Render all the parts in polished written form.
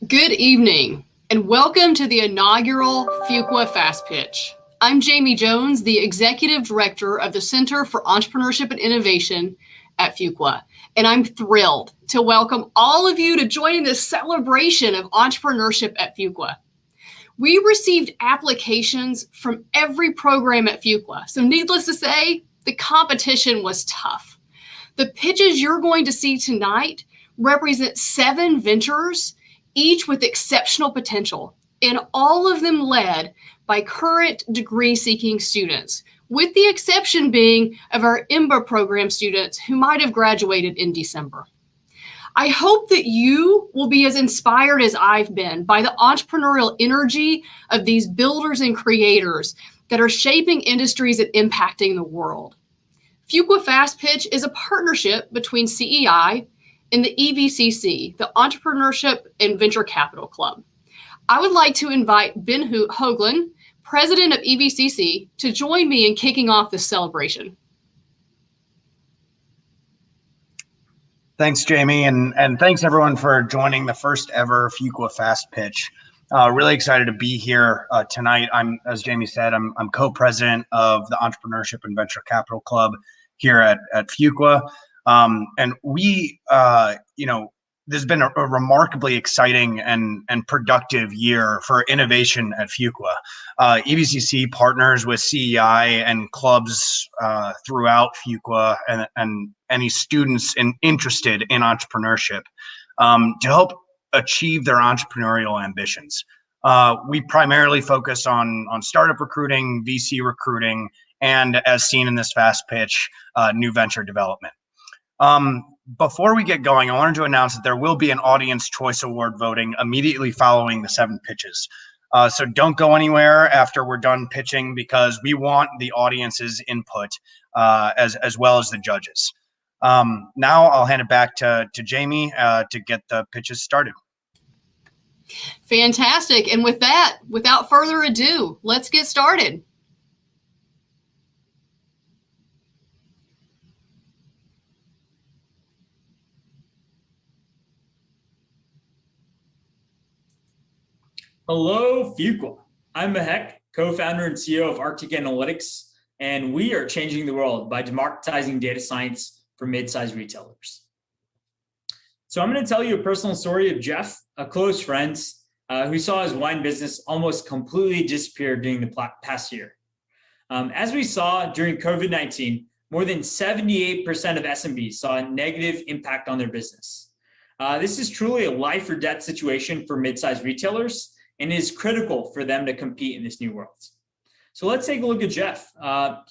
Good evening, and welcome to the inaugural Fuqua Fast Pitch. I'm Jamie Jones, the Executive Director of the Center for Entrepreneurship and Innovation at Fuqua, and I'm thrilled to welcome all of you to join in this celebration of entrepreneurship at Fuqua. We received applications from every program at Fuqua, so needless to say, the competition was tough. The pitches you're going to see tonight represent 7 ventures, each with exceptional potential, and all of them led by current degree-seeking students, with the exception being of our IMBA program students who might have graduated in December. I hope that you will be as inspired as I've been by the entrepreneurial energy of these builders and creators that are shaping industries and impacting the world. Fuqua Fast Pitch is a partnership between CEI and the EVCC, the Entrepreneurship and Venture Capital Club. I would like to invite Ben Hoagland, president of EVCC, to join me in kicking off this celebration. Thanks, Jamie, and thanks everyone for joining the first ever Fuqua Fast Pitch. Really excited to be here tonight. As Jamie said, I'm co-president of the Entrepreneurship and Venture Capital Club here at Fuqua. And we, this has been a remarkably exciting and productive year for innovation at Fuqua. EVCC partners with CEI and clubs throughout Fuqua and any students interested in entrepreneurship to help achieve their entrepreneurial ambitions. We primarily focus on startup recruiting, VC recruiting, and as seen in this fast pitch, new venture development. Before we get going, I wanted to announce that there will be an Audience Choice Award voting immediately following the 7 pitches. So don't go anywhere after we're done pitching because we want the audience's input as well as the judges. Now I'll hand it back to Jamie to get the pitches started. Fantastic. And with that, without further ado, let's get started. Hello, Fuqua. I'm Mehek, co-founder and CEO of Arctic Analytics, and we are changing the world by democratizing data science for mid-sized retailers. So I'm going to tell you a personal story of Jeff, a close friend who saw his wine business almost completely disappear during the past year. As we saw during COVID-19, more than 78% of SMBs saw a negative impact on their business. This is truly a life or death situation for mid-sized retailers, and it is critical for them to compete in this new world. So let's take a look at Jeff.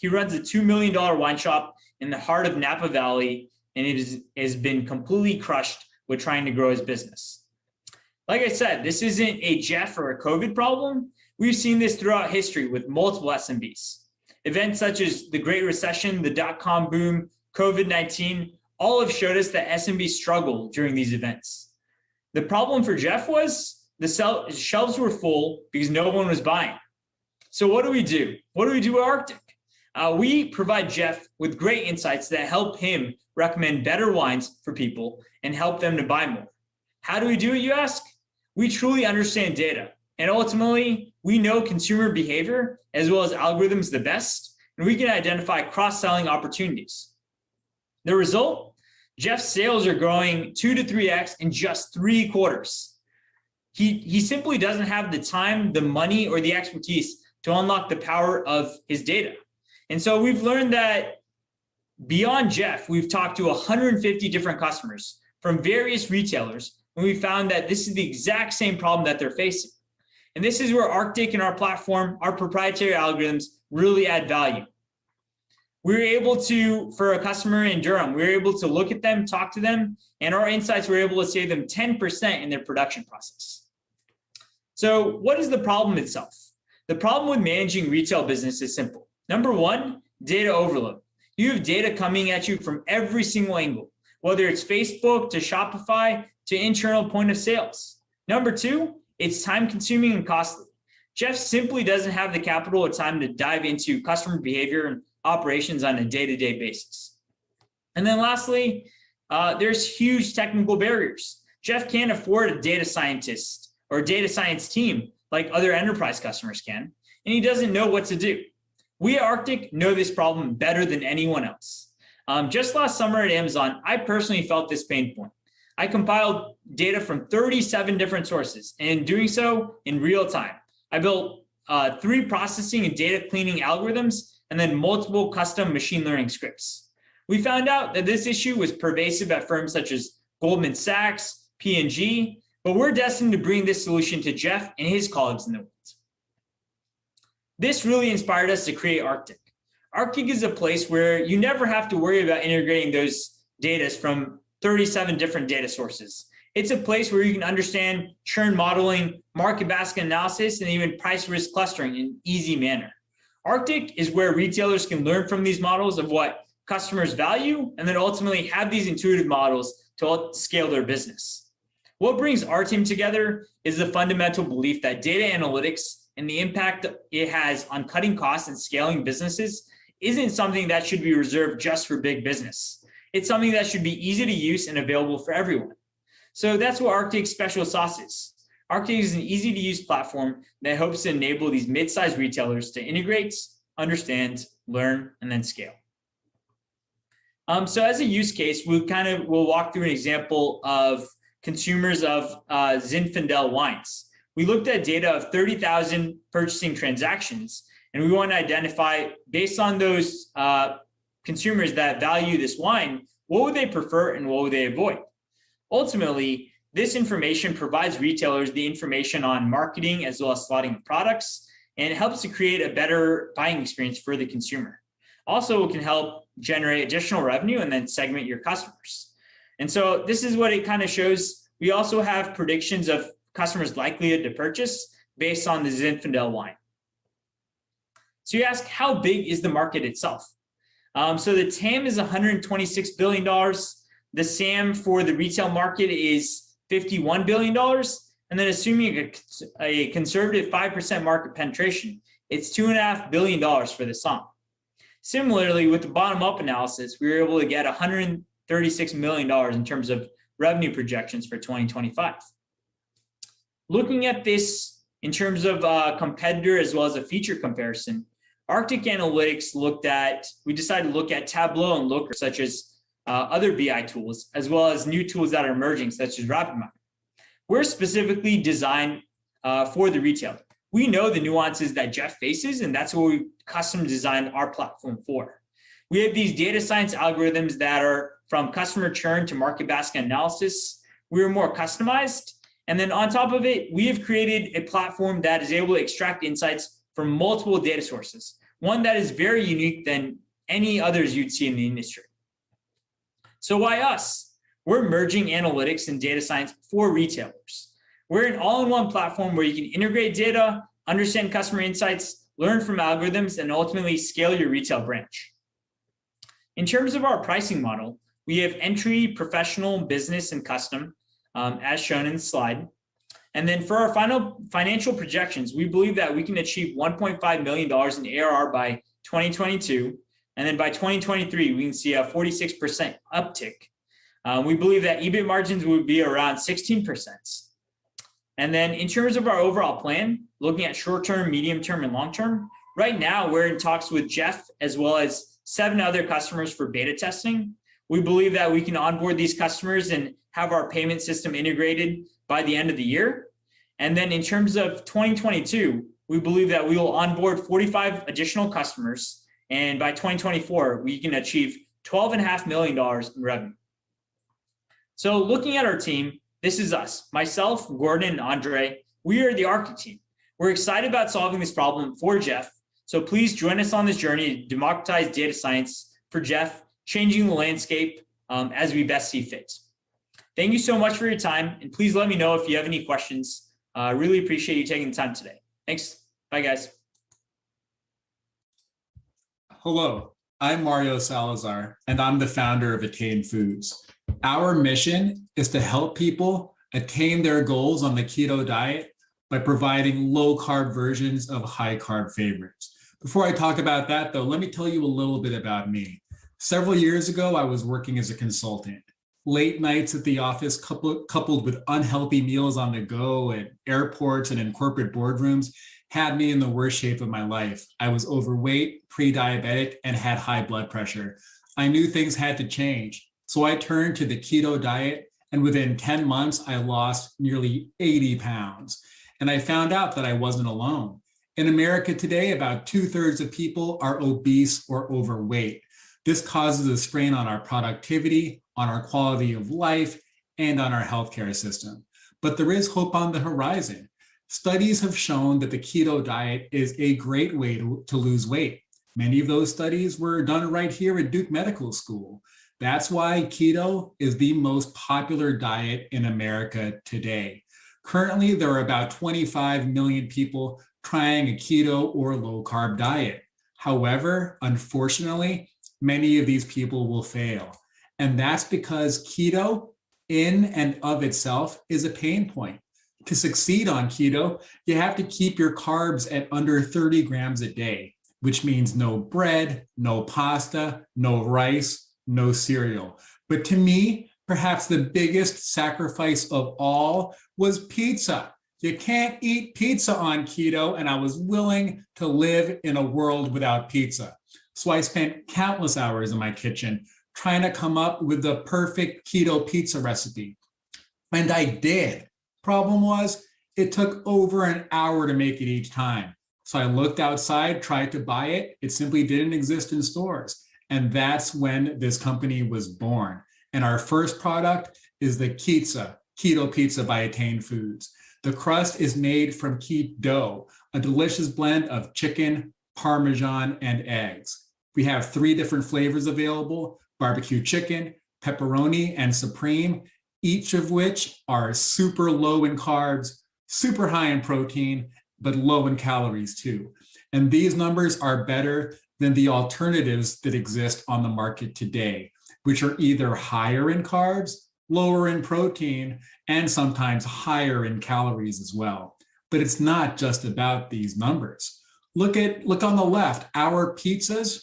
He runs a $2 million wine shop in the heart of Napa Valley, and it has been completely crushed with trying to grow his business. Like I said, this isn't a Jeff or a COVID problem. We've seen this throughout history with multiple SMBs. Events such as the Great Recession, the dot-com boom, COVID-19, all have showed us that SMBs struggle during these events. The problem for Jeff was the shelves were full because no one was buying. So what do we do? What do we do at Arctic? We provide Jeff with great insights that help him recommend better wines for people and help them to buy more. How do we do it, you ask? We truly understand data, and ultimately, we know consumer behavior as well as algorithms the best, and we can identify cross-selling opportunities. The result? Jeff's sales are growing 2 to 3x in just 3 quarters. He simply doesn't have the time, the money, or the expertise to unlock the power of his data. And so we've learned that beyond Jeff, we've talked to 150 different customers from various retailers, and we found that this is the exact same problem that they're facing. And this is where Arctic and our platform, our proprietary algorithms, really add value. We were able to, for a customer in Durham, we were able to look at them, talk to them, and our insights were able to save them 10% in their production process. So what is the problem itself? The problem with managing retail business is simple. Number 1, data overload. You have data coming at you from every single angle, whether it's Facebook to Shopify to internal point of sales. Number 2, it's time consuming and costly. Jeff simply doesn't have the capital or time to dive into customer behavior and operations on a day-to-day basis. And then lastly, there's huge technical barriers. Jeff can't afford a data scientist or a data science team like other enterprise customers can, and he doesn't know what to do. We at Arctic know this problem better than anyone else. Just last summer at Amazon, I personally felt this pain point. I compiled data from 37 different sources, and in doing so in real time, I built 3 processing and data cleaning algorithms, and then multiple custom machine learning scripts. We found out that this issue was pervasive at firms such as Goldman Sachs, P&G, but we're destined to bring this solution to Jeff and his colleagues in the world. This really inspired us to create Arctic. Arctic is a place where you never have to worry about integrating those data from 37 different data sources. It's a place where you can understand churn modeling, market basket analysis, and even price risk clustering in an easy manner. Arctic is where retailers can learn from these models of what customers value, and then ultimately have these intuitive models to scale their business. What brings our team together is the fundamental belief that data analytics and the impact it has on cutting costs and scaling businesses isn't something that should be reserved just for big business. It's something that should be easy to use and available for everyone. So that's what Arctic's special sauce is. Arctic is an easy to use platform that hopes to enable these mid-sized retailers to integrate, understand, learn, and then scale. So as a use case, we'll walk through an example of consumers of Zinfandel wines. We looked at data of 30,000 purchasing transactions, and we want to identify, based on those consumers that value this wine, what would they prefer and what would they avoid? Ultimately, this information provides retailers the information on marketing as well as slotting of products, and it helps to create a better buying experience for the consumer. Also, it can help generate additional revenue and then segment your customers. And so this is what it kind of shows. We also have predictions of customers' likelihood to purchase based on the Zinfandel wine. So you ask, how big is the market itself? So the TAM is $126 billion. The SAM for the retail market is $51 billion. And then assuming a conservative 5% market penetration, it's $2.5 billion for the sum. Similarly, with the bottom-up analysis, we were able to get $136 million in terms of revenue projections for 2025. Looking at this in terms of a competitor as well as a feature comparison, Arctic Analytics we decided to look at Tableau and Looker, such as other BI tools, as well as new tools that are emerging, such as RapidMiner. We're specifically designed for the retailer. We know the nuances that Jeff faces, and that's what we custom designed our platform for. We have these data science algorithms that are from customer churn to market basket analysis. We're more customized. And then on top of it, we have created a platform that is able to extract insights from multiple data sources, one that is very unique than any others you'd see in the industry. So why us? We're merging analytics and data science for retailers. We're an all-in-one platform where you can integrate data, understand customer insights, learn from algorithms, and ultimately scale your retail branch. In terms of our pricing model, we have entry, professional, business, and custom, as shown in the slide. And then for our final financial projections, we believe that we can achieve $1.5 million in ARR by 2022. And then by 2023, we can see a 46% uptick. We believe that EBIT margins would be around 16%. And then in terms of our overall plan, looking at short-term, medium-term, and long-term, right now we're in talks with Jeff as well as 7 other customers for beta testing. We believe that we can onboard these customers and have our payment system integrated by the end of the year. And then in terms of 2022, we believe that we will onboard 45 additional customers. And by 2024, we can achieve $12.5 million in revenue. So looking at our team, this is us, myself, Gordon, and Andre. We are the Arctic team. We're excited about solving this problem for Jeff. So please join us on this journey to democratize data science for Jeff, changing the landscape as we best see fit. Thank you so much for your time. And please let me know if you have any questions. I really appreciate you taking the time today. Thanks. Bye, guys. Hello, I'm Mario Salazar, and I'm the founder of Attain Foods. Our mission is to help people attain their goals on the keto diet by providing low-carb versions of high-carb favorites. Before I talk about that, though, let me tell you a little bit about me. Several years ago, I was working as a consultant. late nights at the office coupled with unhealthy meals on the go at airports and in corporate boardrooms had me in the worst shape of my life. I was overweight, pre-diabetic, and had high blood pressure. I knew things had to change. So I turned to the keto diet, and within 10 months, I lost nearly 80 pounds. And I found out that I wasn't alone. In America today, about 2/3 of people are obese or overweight. This causes a strain on our productivity, on our quality of life, and on our healthcare system. But there is hope on the horizon. Studies have shown that the keto diet is a great way to lose weight. Many of those studies were done right here at Duke Medical School. That's why keto is the most popular diet in America today. Currently, there are about 25 million people trying a keto or low carb diet. However, unfortunately, many of these people will fail. And that's because keto in and of itself is a pain point. To succeed on keto, you have to keep your carbs at under 30 grams a day, which means no bread, no pasta, no rice, no cereal. But to me, perhaps the biggest sacrifice of all was pizza. You can't eat pizza on keto, and I was willing to live in a world without pizza. So I spent countless hours in my kitchen trying to come up with the perfect keto pizza recipe. And I did. Problem was, it took over an hour to make it each time. So I looked outside, tried to buy it. It simply didn't exist in stores. And that's when this company was born. And our first product is the Keto Pizza by Attain Foods. The crust is made from keto dough, a delicious blend of chicken, Parmesan, and eggs. We have 3 different flavors available: barbecue chicken, pepperoni, and supreme, each of which are super low in carbs, super high in protein, but low in calories too. And these numbers are better than the alternatives that exist on the market today, which are either higher in carbs, lower in protein, and sometimes higher in calories as well. But it's not just about these numbers. Look on the left. Our pizzas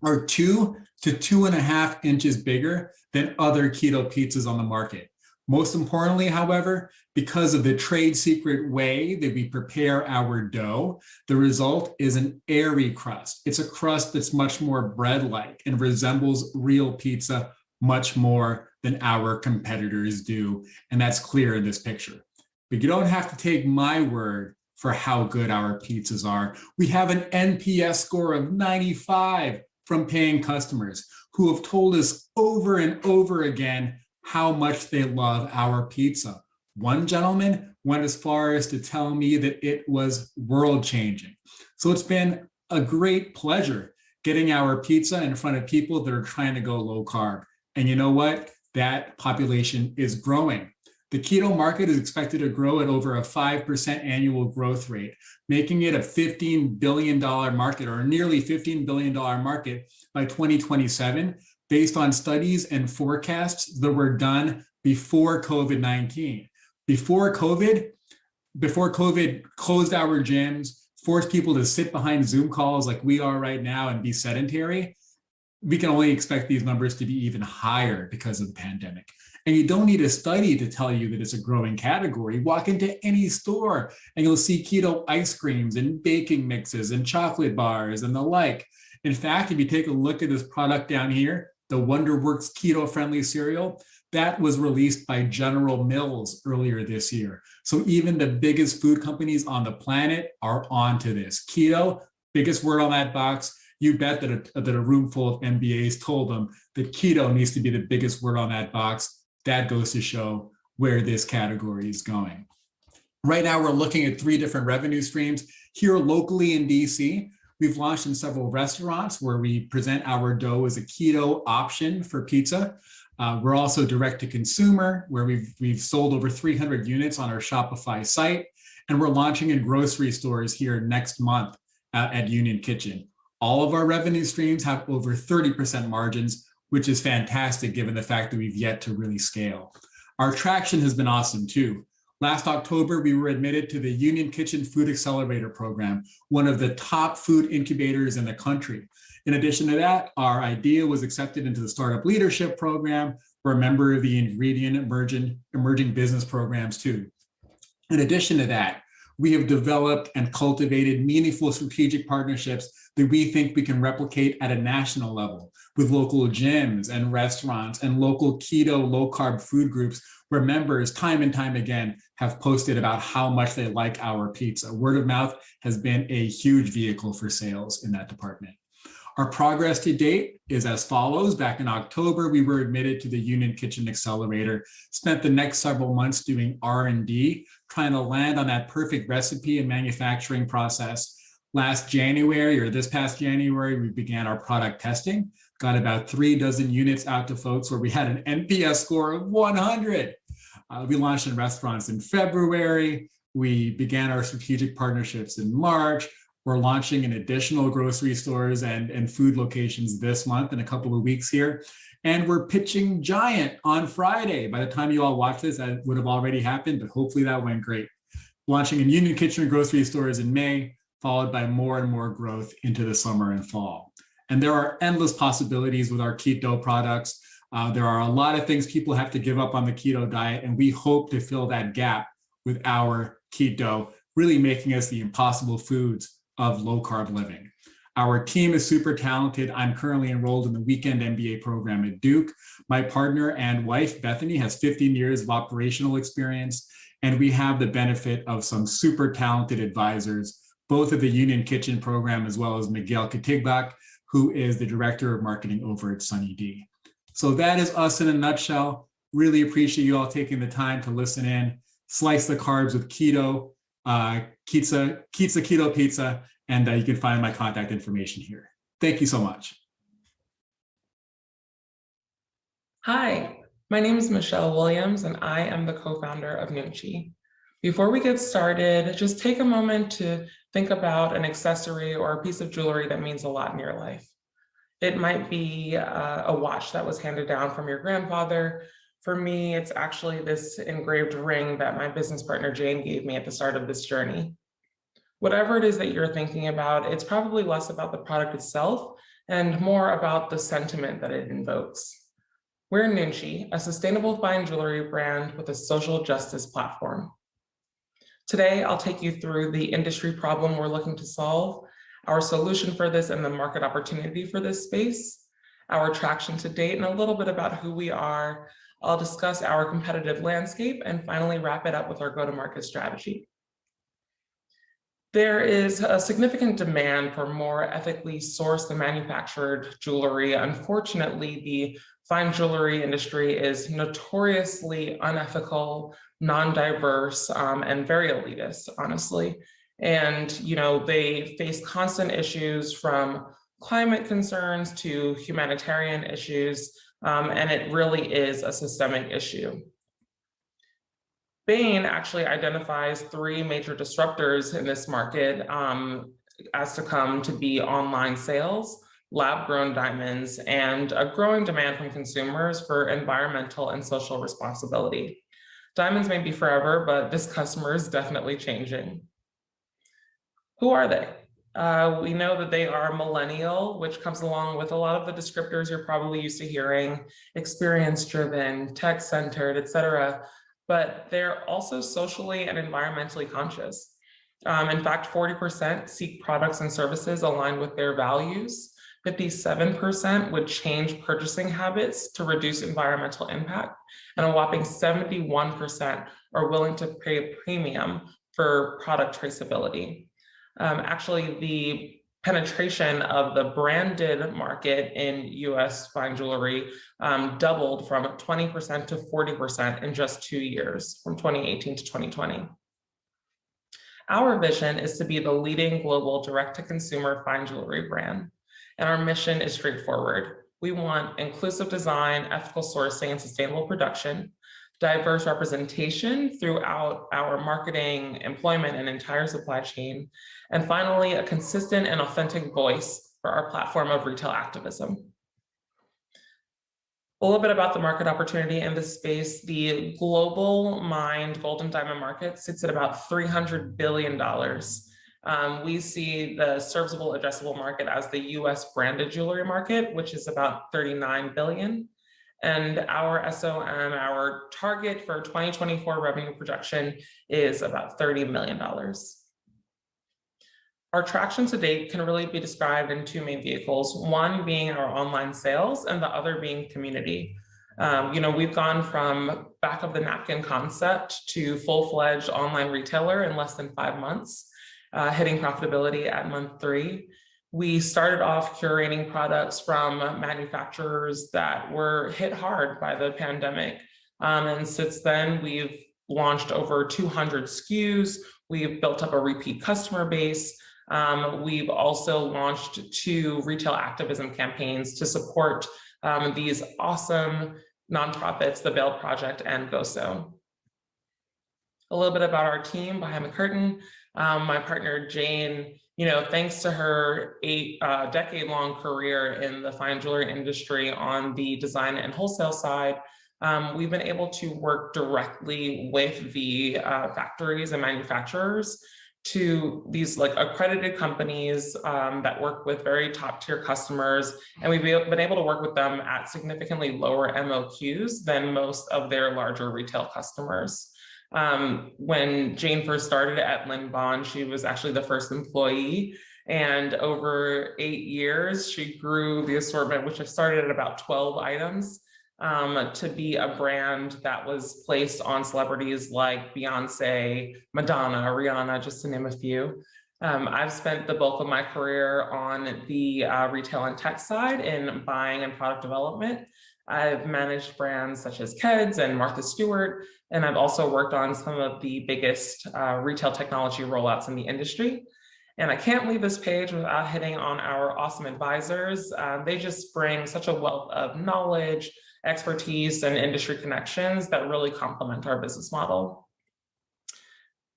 are 2 to 2.5 inches bigger than other keto pizzas on the market. Most importantly, however, because of the trade secret way that we prepare our dough, the result is an airy crust. It's a crust that's much more bread-like and resembles real pizza much more than our competitors do. And that's clear in this picture. But you don't have to take my word for how good our pizzas are. We have an NPS score of 95 from paying customers who have told us over and over again how much they love our pizza. One gentleman went as far as to tell me that it was world-changing. So it's been a great pleasure getting our pizza in front of people that are trying to go low carb. And you know what? That population is growing. The keto market is expected to grow at over a 5% annual growth rate, making it a $15 billion market, or nearly $15 billion market by 2027, based on studies and forecasts that were done before COVID-19. Before COVID closed our gyms, forced people to sit behind Zoom calls like we are right now and be sedentary, we can only expect these numbers to be even higher because of the pandemic. And you don't need a study to tell you that it's a growing category. Walk into any store and you'll see keto ice creams and baking mixes and chocolate bars and the like. In fact, if you take a look at this product down here, the WonderWorks keto-friendly cereal, that was released by General Mills earlier this year. So even the biggest food companies on the planet are onto this. Keto, biggest word on that box. You bet that a room full of MBAs told them that keto needs to be the biggest word on that box. That goes to show where this category is going. Right now, we're looking at 3 different revenue streams. Here locally in DC, we've launched in several restaurants where we present our dough as a keto option for pizza. We're also direct to consumer, where we've sold over 300 units on our Shopify site. And we're launching in grocery stores here next month at Union Kitchen. All of our revenue streams have over 30% margins, which is fantastic given the fact that we've yet to really scale. Our traction has been awesome too. Last October, we were admitted to the Union Kitchen Food Accelerator Program, one of the top food incubators in the country. In addition to that, our idea was accepted into the Startup Leadership Program, We're a member of the Ingredient Emerging Business Programs too. In addition to that, we have developed and cultivated meaningful strategic partnerships that we think we can replicate at a national level with local gyms and restaurants and local keto, low-carb food groups where members time and time again have posted about how much they like our pizza. Word of mouth has been a huge vehicle for sales in that department. Our progress to date is as follows. Back in October, we were admitted to the Union Kitchen Accelerator, spent the next several months doing R&D, trying to land on that perfect recipe and manufacturing process. Last January, or this past January, we began our product testing, got about 36 units out to folks where we had an NPS score of 100. We launched in restaurants in February. We began our strategic partnerships in March. We're launching in additional grocery stores and food locations this month in a couple of weeks here. And we're pitching Giant on Friday. By the time you all watch this, that would have already happened, but hopefully that went great. Launching in Union Kitchen grocery stores in May, followed by more and more growth into the summer and fall. And there are endless possibilities with our keto products. There are a lot of things people have to give up on the keto diet, and we hope to fill that gap with our keto, really making us the impossible foods of low-carb living. Our team is super talented. I'm currently enrolled in the weekend MBA program at Duke. My partner and wife, Bethany, has 15 years of operational experience, and we have the benefit of some super talented advisors, both at the Union Kitchen program as well as Miguel Katigbak, who is the director of marketing over at Sunny D. So that is us in a nutshell. Really appreciate you all taking the time to listen in, slice the carbs with keto, keto pizza, and you can find my contact information here. Thank you so much. Hi, my name is Michelle Williams, and I am the co-founder of Nunchi. Before we get started, just take a moment to think about an accessory or a piece of jewelry that means a lot in your life. It might be a watch that was handed down from your grandfather. For me, it's actually this engraved ring that my business partner Jane gave me at the start of this journey. Whatever it is that you're thinking about, it's probably less about the product itself and more about the sentiment that it invokes. We're Nunchi, a sustainable fine jewelry brand with a social justice platform. Today, I'll take you through the industry problem we're looking to solve, our solution for this and the market opportunity for this space, our traction to date, and a little bit about who we are. I'll discuss our competitive landscape and finally wrap it up with our go-to-market strategy. There is a significant demand for more ethically sourced and manufactured jewelry. Unfortunately, the fine jewelry industry is notoriously unethical, non-diverse, and very elitist, honestly. And they face constant issues from climate concerns to humanitarian issues, and it really is a systemic issue. Bain actually identifies 3 major disruptors in this market as to come to be online sales, lab-grown diamonds, and a growing demand from consumers for environmental and social responsibility. Diamonds may be forever, but this customer is definitely changing. Who are they? We know that they are millennial, which comes along with a lot of the descriptors you're probably used to hearing, experience-driven, tech-centered, et cetera, but they're also socially and environmentally conscious. In fact, 40% seek products and services aligned with their values. 57% would change purchasing habits to reduce environmental impact, and a whopping 71% are willing to pay a premium for product traceability. Actually, the penetration of the branded market in US fine jewelry doubled from 20% to 40% in just 2 years, from 2018 to 2020. Our vision is to be the leading global direct-to-consumer fine jewelry brand. And our mission is straightforward. We want inclusive design, ethical sourcing, and sustainable production, diverse representation throughout our marketing, employment, and entire supply chain, and finally, a consistent and authentic voice for our platform of retail activism. A little bit about the market opportunity in this space. The global mined gold and diamond market sits at about $300 billion. We see the serviceable addressable market as the US branded jewelry market, which is about $39 billion. And our SOM, our target for 2024 revenue projection is about $30 million. Our traction to date can really be described in two main vehicles, one being our online sales and the other being community. We've gone from back of the napkin concept to full-fledged online retailer in less than 5 months, hitting profitability at month 3. We started off curating products from manufacturers that were hit hard by the pandemic. And since then, we've launched over 200 SKUs. We've built up a repeat customer base. We've also launched 2 retail activism campaigns to support these awesome nonprofits, the Bail Project and GoSo. A little bit about our team behind the curtain. My partner, Jane, thanks to her 8-decade-long career in the fine jewelry industry on the design and wholesale side, we've been able to work directly with the factories and manufacturers to these accredited companies that work with very top tier customers. And we've been able to work with them at significantly lower MOQs than most of their larger retail customers. When Jane first started at Lynn Bond, she was actually the first employee. And over 8 years, she grew the assortment, which started at about 12 items, to be a brand that was placed on celebrities like Beyonce, Madonna, Rihanna, just to name a few. I've spent the bulk of my career on the retail and tech side in buying and product development. I've managed brands such as Keds and Martha Stewart, and I've also worked on some of the biggest retail technology rollouts in the industry. And I can't leave this page without hitting on our awesome advisors. They just bring such a wealth of knowledge, expertise, and industry connections that really complement our business model.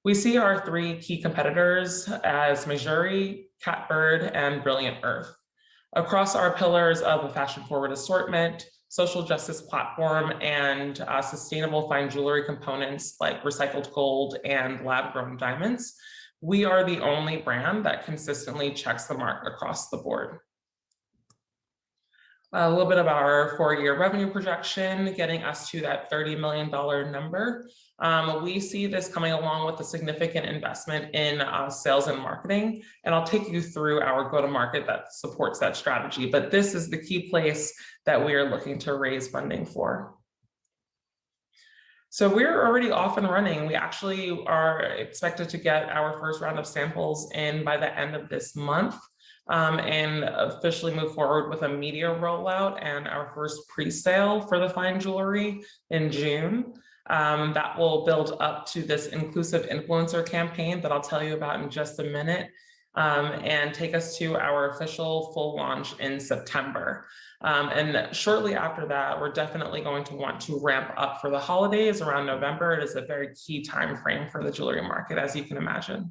We see our 3 key competitors as Mejuri, Catbird, and Brilliant Earth. Across our pillars of a fashion-forward assortment, social justice platform, and sustainable fine jewelry components like recycled gold and lab-grown diamonds, we are the only brand that consistently checks the mark across the board. A little bit about our 4-year revenue projection, getting us to that $30 million number. We see this coming along with a significant investment in sales and marketing, and I'll take you through our go-to-market that supports that strategy. But this is the key place that we are looking to raise funding for. So we're already off and running. We actually are expected to get our first round of samples in by the end of this month. And officially move forward with a media rollout and our first pre-sale for the fine jewelry in June. That will build up to this inclusive influencer campaign that I'll tell you about in just a minute, and take us to our official full launch in September. And shortly after that, we're definitely going to want to ramp up for the holidays around November. It is a very key time frame for the jewelry market, as you can imagine.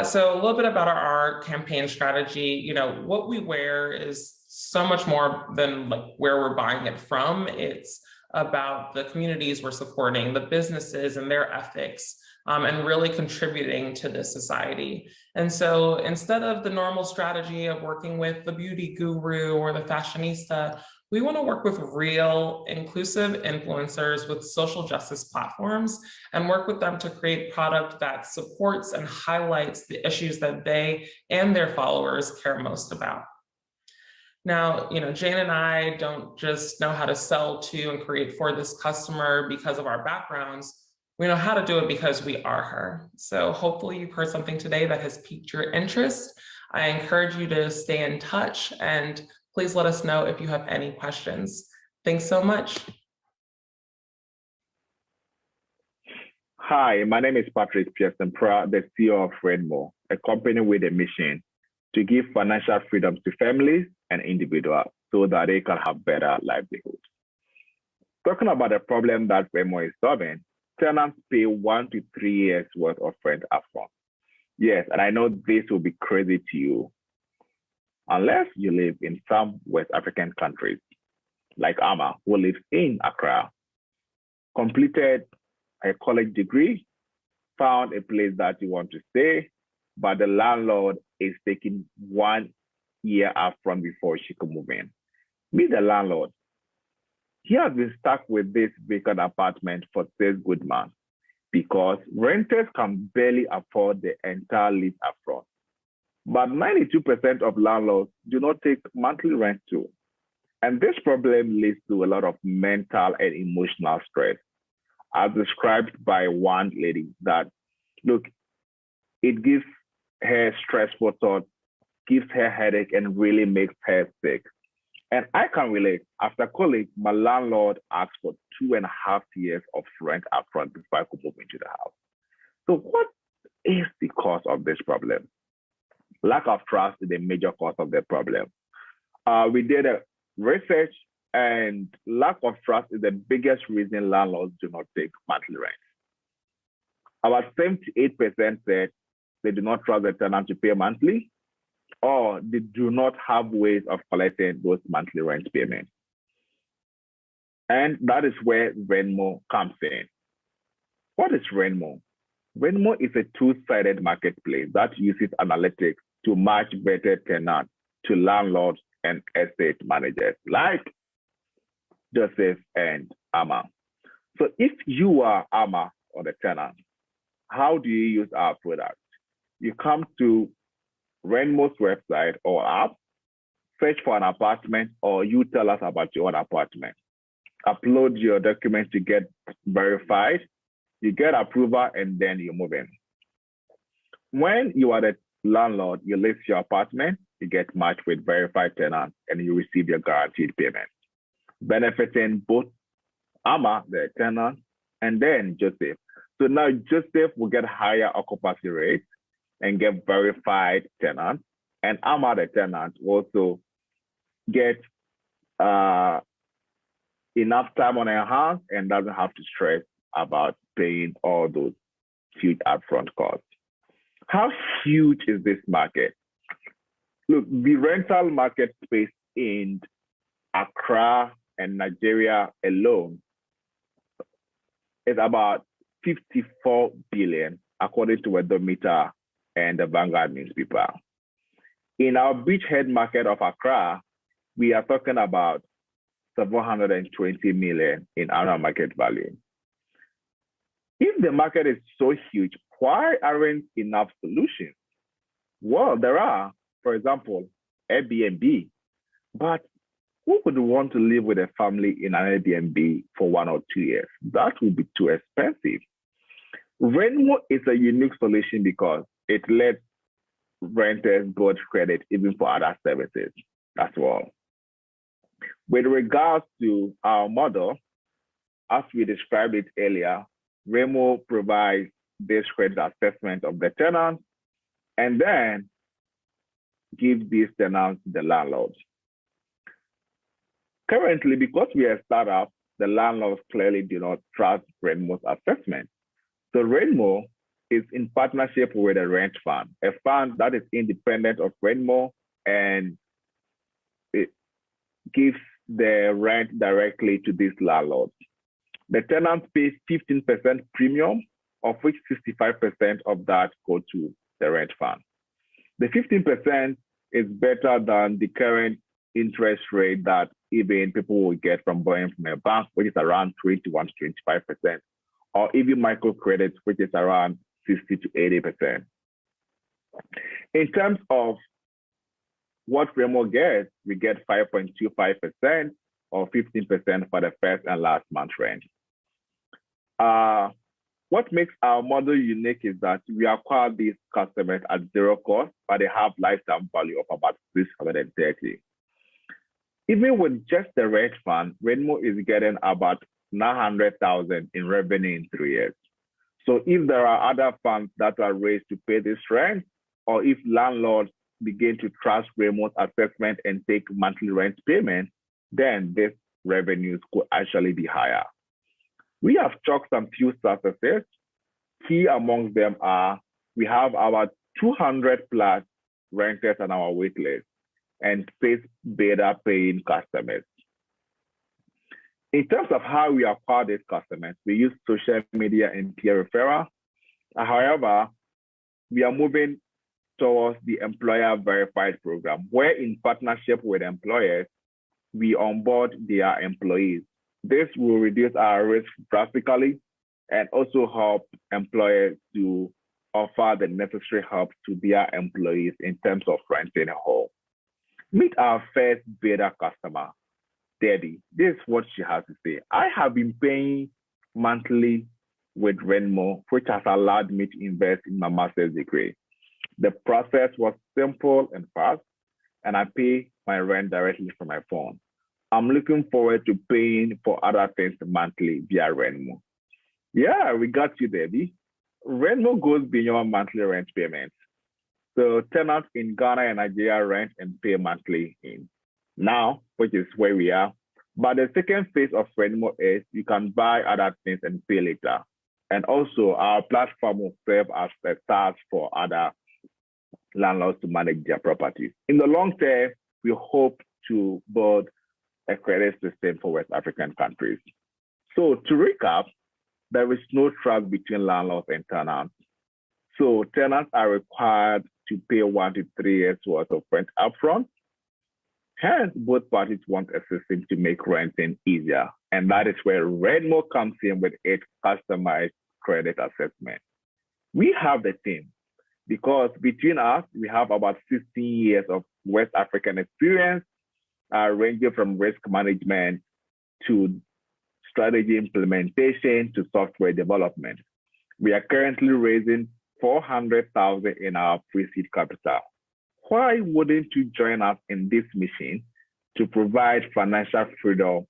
So a little bit about our campaign strategy. What we wear is so much more than where we're buying it from. It's about the communities we're supporting, the businesses and their ethics, and really contributing to this society. And so instead of the normal strategy of working with the beauty guru or the fashionista, we want to work with real inclusive influencers with social justice platforms and work with them to create product that supports and highlights the issues that they and their followers care most about. Now, Jane and I don't just know how to sell to and create for this customer because of our backgrounds. We know how to do it because we are her. So hopefully you've heard something today that has piqued your interest. I encourage you to stay in touch and please let us know if you have any questions. Thanks so much. Hi, my name is Patrick Pearson-Pra, the CEO of Redmore, a company with a mission to give financial freedom to families and individuals so that they can have better livelihoods. Talking about the problem that Redmore is solving, tenants pay 1 to 3 years worth of rent upfront. Yes, and I know this will be crazy to you, unless you live in some West African countries, like Ama, who lives in Accra, completed a college degree, found a place that you want to stay, but the landlord is taking 1 year upfront before she can move in. Meet the landlord. he has been stuck with this vacant apartment for 6 good months because renters can barely afford the entire lease upfront. But 92% of landlords do not take monthly rent too. And this problem leads to a lot of mental and emotional stress, as described by one lady that, look, it gives her stressful thoughts, gives her headache, and really makes her sick. And I can relate. After college, my landlord asked for 2.5 years of rent upfront before I could move into the house. So what is the cause of this problem? Lack of trust is a major cause of the problem. We did a research, and lack of trust is the biggest reason landlords do not take monthly rent. About 78% said they do not trust the tenant to pay monthly, or they do not have ways of collecting those monthly rent payments. And that is where Venmo comes in. What is Venmo? Venmo is a two-sided marketplace that uses analytics to match better tenants to landlords and estate managers like Joseph and Amma. So if you are Amma or the tenant, how do you use our product? You come to Venmo's website or app, search for an apartment, or you tell us about your own apartment. Upload your documents to get verified, you get approval, and then you move in. When you are the landlord, you list your apartment, you get matched with verified tenants, and you receive your guaranteed payment, benefiting both Amma, the tenant, and then Joseph. So now Joseph will get higher occupancy rates and get verified tenants, and Amma, the tenant, also get enough time on her hands and doesn't have to stress about paying all those huge upfront costs. How huge is this market? Look, the rental market space in Accra and Nigeria alone is about 54 billion, according to Weathermeter and the Vanguard newspaper. In our beachhead market of Accra, we are talking about 720 million in annual market value. If the market is so huge, why aren't enough solutions? Well, there are, for example, Airbnb, but who would want to live with a family in an Airbnb for 1 or 2 years? That would be too expensive. Venmo is a unique solution because it lets renters build credit even for other services as well. With regards to our model, as we described it earlier, Venmo provides this credit assessment of the tenant and then gives these tenants to the landlords. Currently, because we are a startup, the landlords clearly do not trust Venmo's assessment. So Venmo is in partnership with a rent fund, a fund that is independent of Venmo, and it gives the rent directly to these landlords. The tenants pay 15% premium, of which 65% of that go to the rent fund. The 15% is better than the current interest rate that even people will get from borrowing from a bank, which is around 21 to 25%, or even microcredits, which is around 60 to 80%. In terms of what Venmo gets, we get 5.25% or 15% for the first and last month rent. What makes our model unique is that we acquire these customers at zero cost, but they have lifetime value of about 630. Even with just the rent fund, Venmo is getting about 900,000 in revenue in 3 years. So if there are other funds that are raised to pay this rent, or if landlords begin to trust Venmo's assessment and take monthly rent payments, then these revenues could actually be higher. We have chalked some few successes. Key amongst them are, we have about 200 plus renters on our wait list and 6 beta paying customers. In terms of how we acquire these customers, we use social media and peer referral. However, we are moving towards the employer verified program, where in partnership with employers, we onboard their employees This will reduce our risk drastically and also help employers to offer the necessary help to their employees in terms of renting a home. Meet our first beta customer, Debbie. This is what she has to say. I have been paying monthly with Renmo, which has allowed me to invest in my master's degree. The process was simple and fast, and I pay my rent directly from my phone. I'm looking forward to paying for other things monthly via Renmo. Yeah, we got you, Debbie. Renmo goes beyond monthly rent payments. So tenants in Ghana and Nigeria rent and pay monthly in now, which is where we are. But the second phase of Renmo is you can buy other things and pay later. And also our platform will serve as a SaaS for other landlords to manage their properties. In the long term, we hope to build a credit system for West African countries. So to recap, there is no trust between landlords and tenants. So tenants are required to pay 1 to 3 years worth of rent upfront. Hence, both parties want a system to make renting easier. And that is where Renmo comes in with its customized credit assessment. We have the team because between us, we have about 16 years of West African experience, ranging from risk management to strategy implementation to software development. We are currently raising $400,000 in our pre-seed capital. Why wouldn't you join us in this mission to provide financial freedom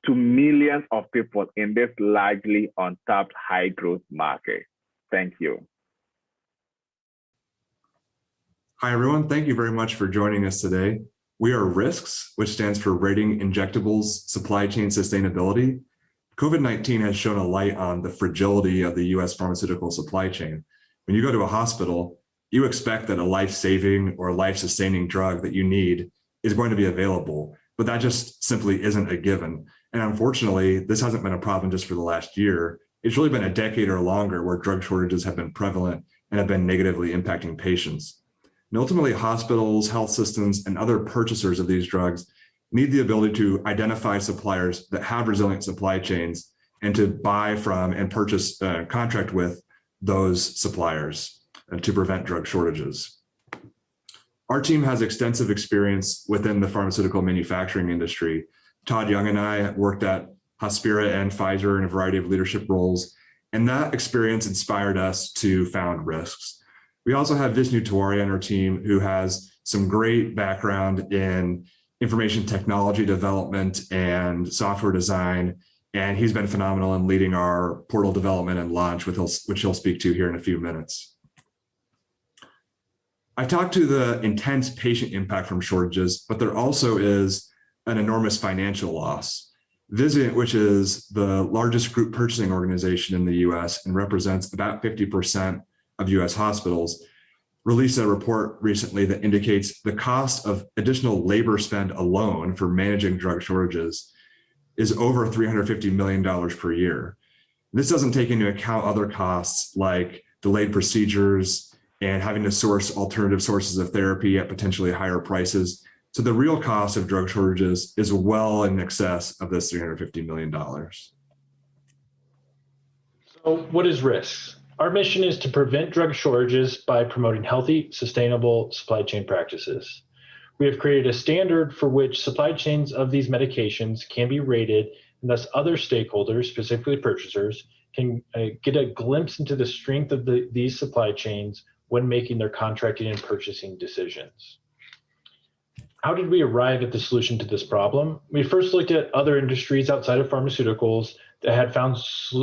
to millions of people in this largely untapped high growth market? Thank you. Hi, everyone. Thank you very much for joining us today. We are RISKS, which stands for Rating Injectables Supply Chain Sustainability. COVID-19 has shown a light on the fragility of the US pharmaceutical supply chain. When you go to a hospital, you expect that a life-saving or life-sustaining drug that you need is going to be available, but that just simply isn't a given. And unfortunately, this hasn't been a problem just for the last year. It's really been a decade or longer where drug shortages have been prevalent and have been negatively impacting patients. And ultimately, hospitals, health systems, and other purchasers of these drugs need the ability to identify suppliers that have resilient supply chains and to buy from and purchase, contract with those suppliers to prevent drug shortages. Our team has extensive experience within the pharmaceutical manufacturing industry. Todd Young and I worked at Hospira and Pfizer in a variety of leadership roles, and that experience inspired us to found RISKS. We also have Vishnu Tiwari on our team, who has some great background in information technology development and software design, and he's been phenomenal in leading our portal development and launch, which he'll speak to here in a few minutes. I talked to the intense patient impact from shortages, but there also is an enormous financial loss. Vizient, which is the largest group purchasing organization in the US and represents about 50% of US hospitals, released a report recently that indicates the cost of additional labor spend alone for managing drug shortages is over $350 million per year. This doesn't take into account other costs like delayed procedures and having to source alternative sources of therapy at potentially higher prices. So the real cost of drug shortages is well in excess of this $350 million. So what is RISKS? Our mission is to prevent drug shortages by promoting healthy, sustainable supply chain practices. We have created a standard for which supply chains of these medications can be rated, and thus other stakeholders, specifically purchasers, can get a glimpse into the strength of these supply chains when making their contracting and purchasing decisions. How did we arrive at the solution to this problem? We first looked at other industries outside of pharmaceuticals that had found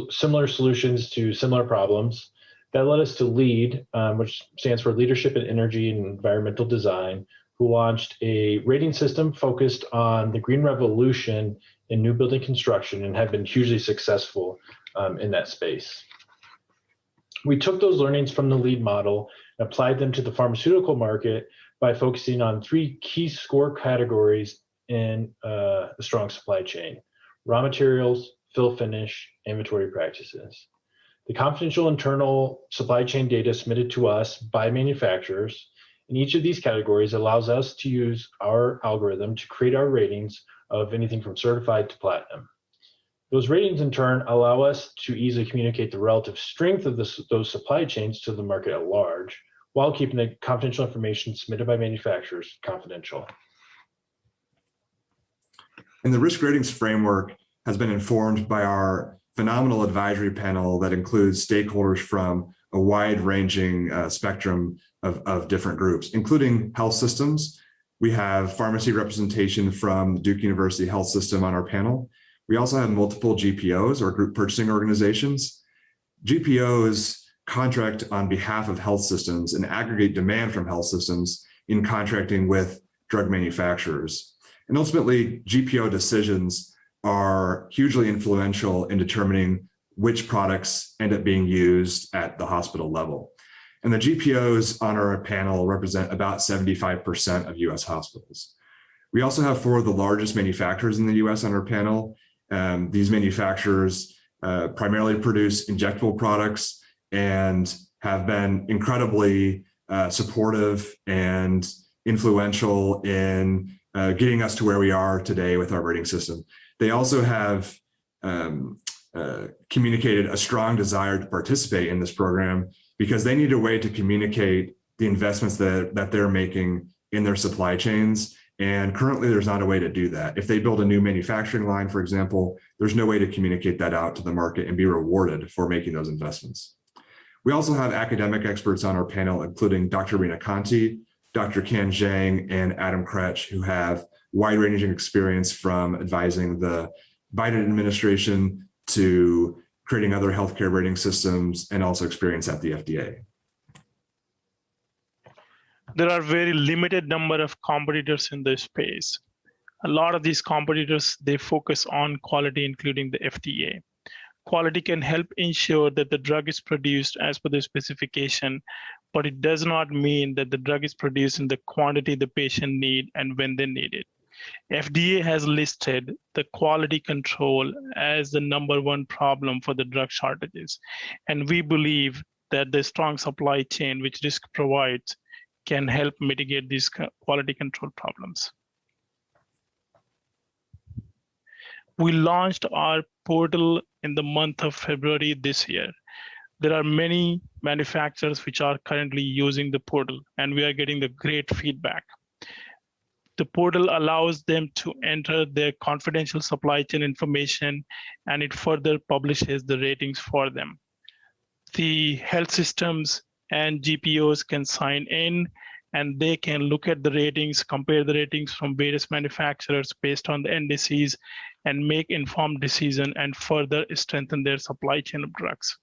similar solutions to similar problems. That led us to LEAD, which stands for Leadership in Energy and Environmental Design, who launched a rating system focused on the green revolution in new building construction and have been hugely successful in that space. We took those learnings from the LEAD model and applied them to the pharmaceutical market by focusing on 3 key score categories in a strong supply chain: raw materials, fill finish, inventory practices. The confidential internal supply chain data submitted to us by manufacturers in each of these categories allows us to use our algorithm to create our ratings of anything from certified to platinum. Those ratings in turn allow us to easily communicate the relative strength of those supply chains to the market at large, while keeping the confidential information submitted by manufacturers confidential. And the risk ratings framework has been informed by our phenomenal advisory panel that includes stakeholders from a wide-ranging spectrum of different groups, including health systems. We have pharmacy representation from the Duke University Health System on our panel. We also have multiple GPOs, or group purchasing organizations. GPOs contract on behalf of health systems and aggregate demand from health systems in contracting with drug manufacturers. And ultimately, GPO decisions are hugely influential in determining which products end up being used at the hospital level. And the GPOs on our panel represent about 75% of US hospitals. We also have 4 of the largest manufacturers in the US on our panel. These manufacturers primarily produce injectable products and have been incredibly supportive and influential in getting us to where we are today with our rating system. They also have communicated a strong desire to participate in this program because they need a way to communicate the investments that they're making in their supply chains. And currently there's not a way to do that. If they build a new manufacturing line, for example, there's no way to communicate that out to the market and be rewarded for making those investments. We also have academic experts on our panel, including Dr. Rina Conti, Dr. Kan Zhang, and Adam Kretsch, who have wide-ranging experience from advising the Biden administration to creating other healthcare rating systems, and also experience at the FDA. There are very limited number of competitors in this space. A lot of these competitors, they focus on quality, including the FDA. Quality can help ensure that the drug is produced as per the specification, but it does not mean that the drug is produced in the quantity the patient need and when they need it. FDA has listed the quality control as the #1 problem for the drug shortages. And we believe that the strong supply chain, which RISC provides, can help mitigate these quality control problems. We launched our portal in the month of February this year. There are many manufacturers which are currently using the portal, and we are getting the great feedback. The portal allows them to enter their confidential supply chain information, and it further publishes the ratings for them. The health systems and GPOs can sign in, and they can look at the ratings, compare the ratings from various manufacturers based on the indices, and make informed decisions and further strengthen their supply chain of drugs.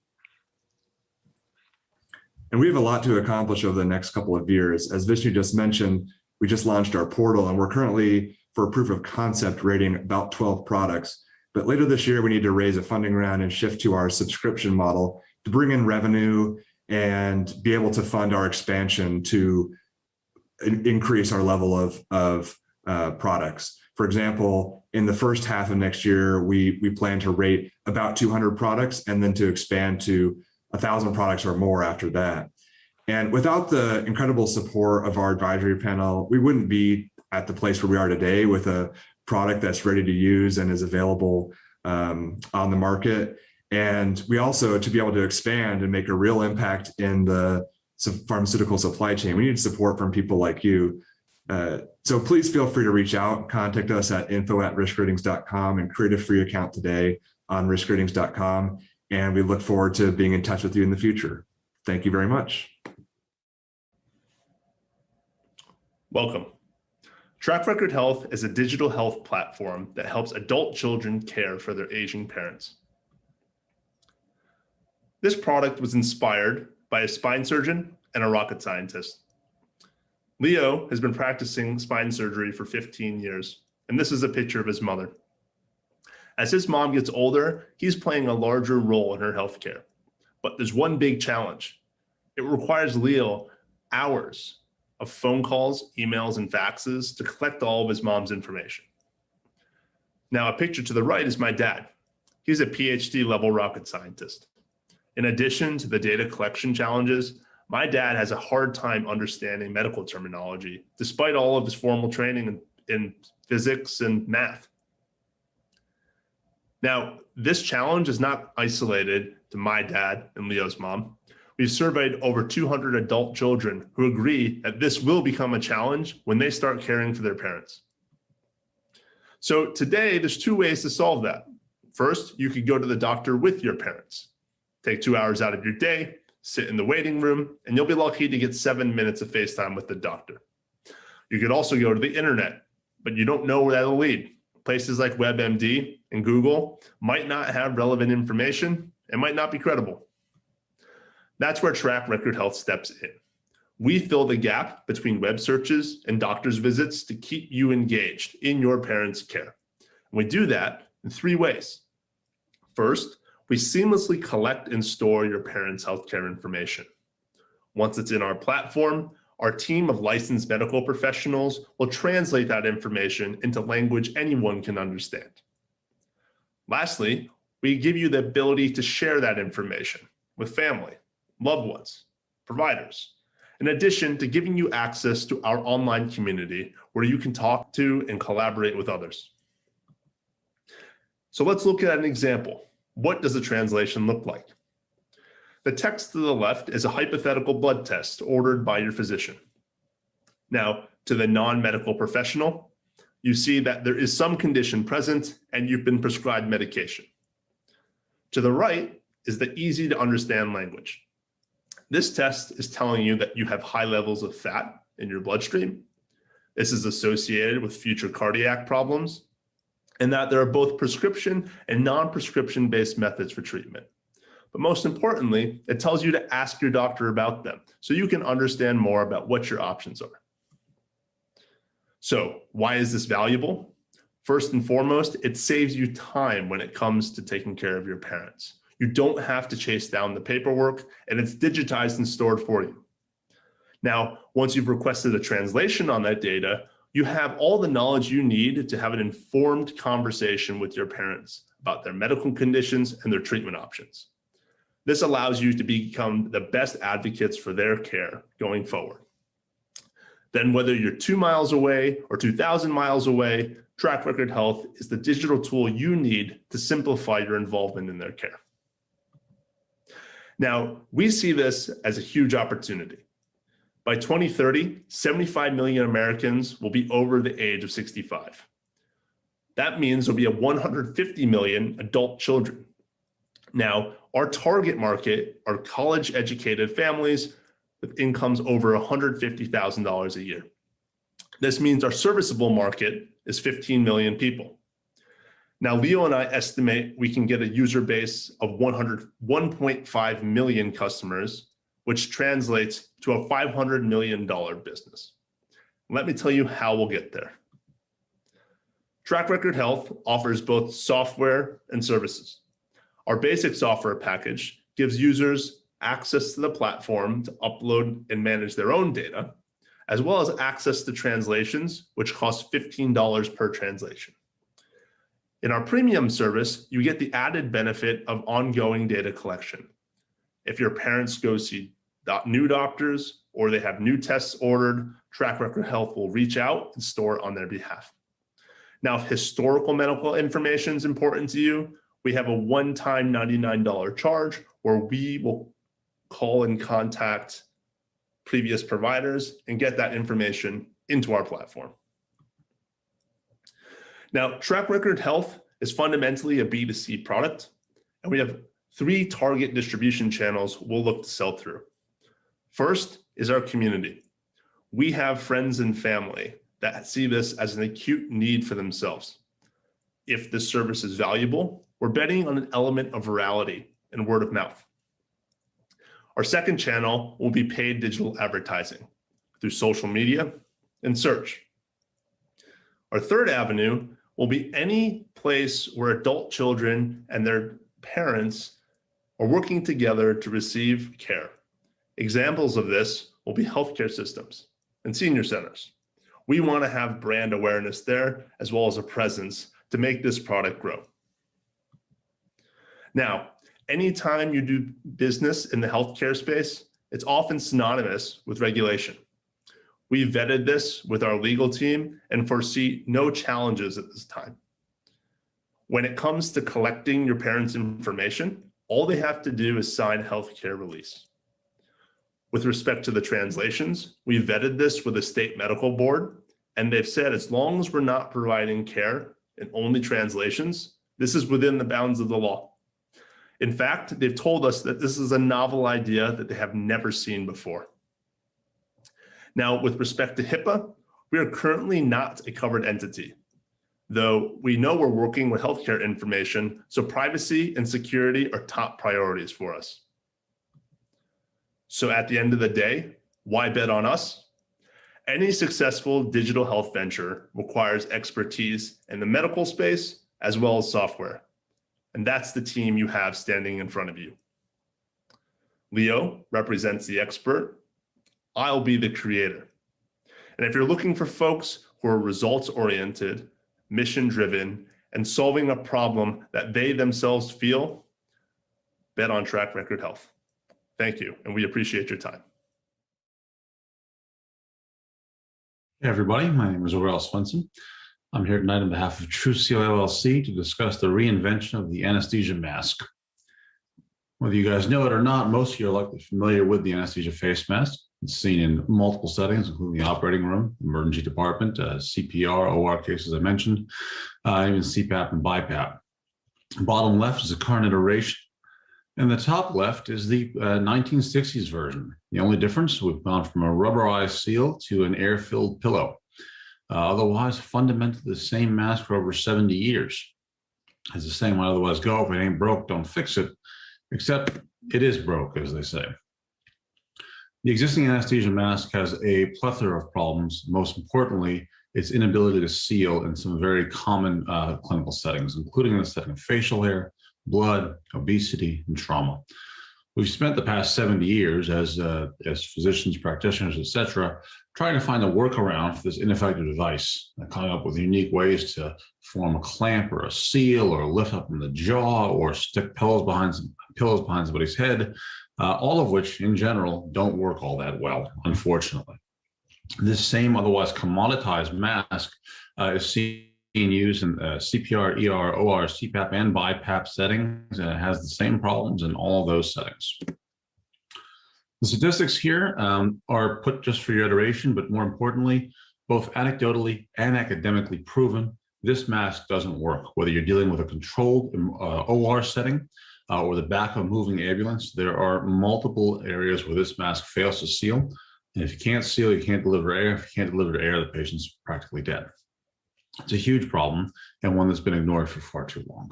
And we have a lot to accomplish over the next couple of years. As Vishnu just mentioned, we just launched our portal, and we're currently, for a proof of concept, rating about 12 products. But later this year, we need to raise a funding round and shift to our subscription model to bring in revenue and be able to fund our expansion to increase our level of products. For example, in the first half of next year, we plan to rate about 200 products and then to expand to 1,000 products or more after that. And without the incredible support of our advisory panel, we wouldn't be at the place where we are today with a product that's ready to use and is available on the market. And we also, to be able to expand and make a real impact in the pharmaceutical supply chain, we need support from people like you. So please feel free to reach out, contact us at info@riskratings.com and create a free account today on riskratings.com. And we look forward to being in touch with you in the future. Thank you very much. Welcome. Track Record Health is a digital health platform that helps adult children care for their aging parents. This product was inspired by a spine surgeon and a rocket scientist. Leo has been practicing spine surgery for 15 years, and this is a picture of his mother. As his mom gets older, he's playing a larger role in her healthcare. But there's one big challenge. It requires Leo hours of phone calls, emails, and faxes to collect all of his mom's information. Now, a picture to the right is my dad. He's a PhD level rocket scientist. In addition to the data collection challenges, my dad has a hard time understanding medical terminology, despite all of his formal training in physics and math. Now, this challenge is not isolated to my dad and Leo's mom. We've surveyed over 200 adult children who agree that this will become a challenge when they start caring for their parents. So today, there's two ways to solve that. First, you could go to the doctor with your parents. Take 2 hours out of your day, sit in the waiting room, and you'll be lucky to get 7 minutes of FaceTime with the doctor. You could also go to the internet, but you don't know where that'll lead. Places like WebMD and Google might not have relevant information and might not be credible. That's where Track Record Health steps in. We fill the gap between web searches and doctor's visits to keep you engaged in your parents' care. And we do that in 3 ways. First, we seamlessly collect and store your parents' healthcare information. Once it's in our platform, our team of licensed medical professionals will translate that information into language anyone can understand. Lastly, we give you the ability to share that information with family, loved ones, providers, in addition to giving you access to our online community where you can talk to and collaborate with others. So let's look at an example. What does a translation look like? The text to the left is a hypothetical blood test ordered by your physician. Now, to the non-medical professional, you see that there is some condition present and you've been prescribed medication. To the right is the easy to understand language. This test is telling you that you have high levels of fat in your bloodstream. This is associated with future cardiac problems, and that there are both prescription and non-prescription based methods for treatment. But most importantly, it tells you to ask your doctor about them so you can understand more about what your options are. So why is this valuable? First and foremost, it saves you time when it comes to taking care of your parents. You don't have to chase down the paperwork, and it's digitized and stored for you. Now, once you've requested a translation on that data, you have all the knowledge you need to have an informed conversation with your parents about their medical conditions and their treatment options. This allows you to become the best advocates for their care going forward. Then whether you're 2 miles away or 2,000 miles away, Track Record Health is the digital tool you need to simplify your involvement in their care. Now, we see this as a huge opportunity. By 2030, 75 million Americans will be over the age of 65. That means there'll be 150 million adult children. Now, our target market are college-educated families with incomes over $150,000 a year. This means our serviceable market is 15 million people. Now, Leo and I estimate we can get a user base of 1.5 million customers, which translates to a $500 million business. Let me tell you how we'll get there. Track Record Health offers both software and services. Our basic software package gives users access to the platform to upload and manage their own data, as well as access to translations, which cost $15 per translation. In our premium service, you get the added benefit of ongoing data collection. If your parents go see new doctors or they have new tests ordered, Track Record Health will reach out and store it on their behalf. Now, if historical medical information is important to you, we have a one-time $99 charge where we will call and contact previous providers and get that information into our platform. Now, Track Record Health is fundamentally a B2C product, and we have 3 target distribution channels we'll look to sell through. First is our community. We have friends and family that see this as an acute need for themselves. If this service is valuable, we're betting on an element of virality and word of mouth. Our second channel will be paid digital advertising through social media and search. Our third avenue will be any place where adult children and their parents are working together to receive care. Examples of this will be healthcare systems and senior centers. We want to have brand awareness there as well as a presence to make this product grow. Now, anytime you do business in the healthcare space, it's often synonymous with regulation. We vetted this with our legal team and foresee no challenges at this time. When it comes to collecting your parents' information, all they have to do is sign healthcare release. With respect to the translations, we vetted this with a state medical board, and they've said as long as we're not providing care in only translations, this is within the bounds of the law. In fact, they've told us that this is a novel idea that they have never seen before. Now, with respect to HIPAA, we are currently not a covered entity, though we know we're working with healthcare information, so privacy and security are top priorities for us. So at the end of the day, why bet on us? Any successful digital health venture requires expertise in the medical space as well as software. And that's the team you have standing in front of you. Leo represents the expert. I'll be the creator. And if you're looking for folks who are results-oriented, mission-driven, and solving a problem that they themselves feel, bet on Track Record Health. Thank you, and we appreciate your time. Hey everybody, my name is Aurel Swenson. I'm here tonight on behalf of TrueSeal LLC to discuss the reinvention of the anesthesia mask. Whether you guys know it or not, most of you are likely familiar with the anesthesia face mask. It's seen in multiple settings, including the operating room, emergency department, CPR, OR cases I mentioned, even CPAP and BiPAP. Bottom left is a current iteration, and the top left is the 1960s version. The only difference, we've gone from a rubberized seal to an air-filled pillow. Otherwise, fundamentally the same mask for over 70 years. As the saying might otherwise go, if it ain't broke, don't fix it, except it is broke, as they say. The existing anesthesia mask has a plethora of problems, most importantly, its inability to seal in some very common clinical settings, including in the setting of facial hair, blood, obesity, and trauma. We've spent the past 70 years as physicians, practitioners, etc., trying to find a workaround for this ineffective device, coming up with unique ways to form a clamp or a seal or lift up in the jaw or stick pillows behind somebody's head, all of which in general don't work all that well, unfortunately. This same otherwise commoditized mask is seen used in CPR, ER, OR, CPAP, and BiPAP settings, and it has the same problems in all of those settings. The statistics here are put just for your iteration, but more importantly, both anecdotally and academically proven, this mask doesn't work. Whether you're dealing with a controlled OR setting or the back of a moving ambulance, there are multiple areas where this mask fails to seal. And if you can't seal, you can't deliver air. If you can't deliver air, the patient's practically dead. It's a huge problem and one that's been ignored for far too long.